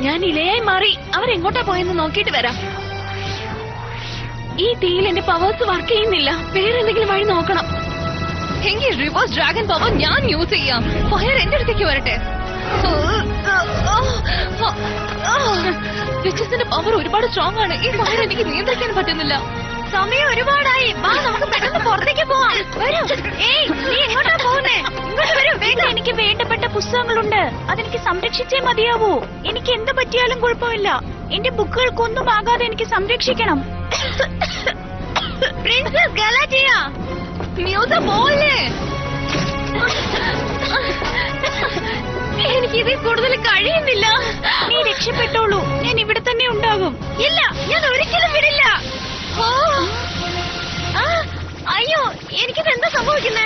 ഞാൻ ഇലയായി മാറി അവരെങ്ങോട്ടാ പോയെന്ന് നോക്കിയിട്ട് വരാം. ഈ തീയിൽ എന്റെ പവേഴ്സ് വർക്ക് ചെയ്യുന്നില്ല. വേറെ എന്തെങ്കിലും വഴി നോക്കണം. എങ്കിൽ റിവേഴ്സ് ഡ്രാഗൺ പവർ ഞാൻ യൂസ് ചെയ്യാം. ഫയർ എന്റെ അടുത്തേക്ക് വരട്ടെ. വിച്ചസിന്റെ പവർ ഒരുപാട് സ്ട്രോങ് ആണ്. ഈ ഫയർ എനിക്ക് നിയന്ത്രിക്കാൻ പറ്റുന്നില്ല. സമയം ഒരുപാടായി. വാ, നമുക്ക് പെട്ടെന്ന് പുറത്തേക്ക് പോവാം. വരൂ. ഏയ്, നീ എങ്ങോട്ടാ പോകുന്നേ? ഇങ്ങോട്ട് വരൂ വേഗം. എനിക്ക് വേണ്ടപ്പെട്ട പുസ്തകങ്ങളുണ്ട്. അതെനിക്ക് സംരക്ഷിച്ചേ മതിയാവൂ. എനിക്ക് എന്ത് പറ്റിയാലും കുഴപ്പമില്ല. എന്റെ ബുക്കുകൾക്കൊന്നും ആകാതെ എനിക്ക് സംരക്ഷിക്കണം. പ്രിൻസസ് ഗലാറ്റിയ, മ്യൂസ പോലെ എനിക്കിതിൽ കൂടുതൽ കഴിയുന്നില്ല. നീ രക്ഷപ്പെട്ടോളൂ. ഞാൻ ഇവിടെ തന്നെ ഉണ്ടാകും. ഇല്ല, ഞാൻ ഒരിക്കലും വിടില്ല. അയ്യോ, എനിക്കിത് എന്താ സംഭവിക്കുന്നേ?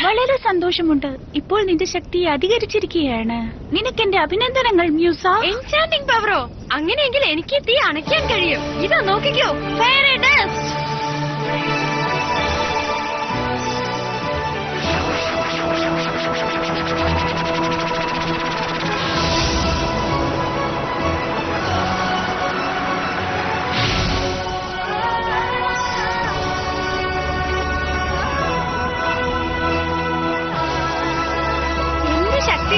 വളരെ സന്തോഷമുണ്ട്. ഇപ്പോൾ നിന്റെ ശക്തി അധികരിച്ചിരിക്കുകയാണ്. നിനക്കെന്റെ അഭിനന്ദനങ്ങൾ മ്യൂസ. എൻചാന്റിംഗ് പവറോ? അങ്ങനെയെങ്കിൽ എനിക്ക് തീ അണയ്ക്കാൻ കഴിയും. ഇതാ നോക്കിക്കോ, ഫയർ ഡസ്റ്റ്.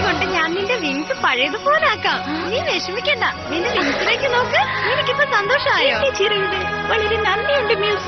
കൊണ്ട് ഞാൻ നിന്റെ വിങ്സ് പഴയതുപോലെ ആക്കാം. നീ വിഷമിക്കണ്ട. നിന്റെ വിങ്സിലേക്ക് നോക്ക്. എനിക്കിപ്പോ സന്തോഷമായോ? വളരെ നന്ദിയുണ്ട് മ്യൂസ.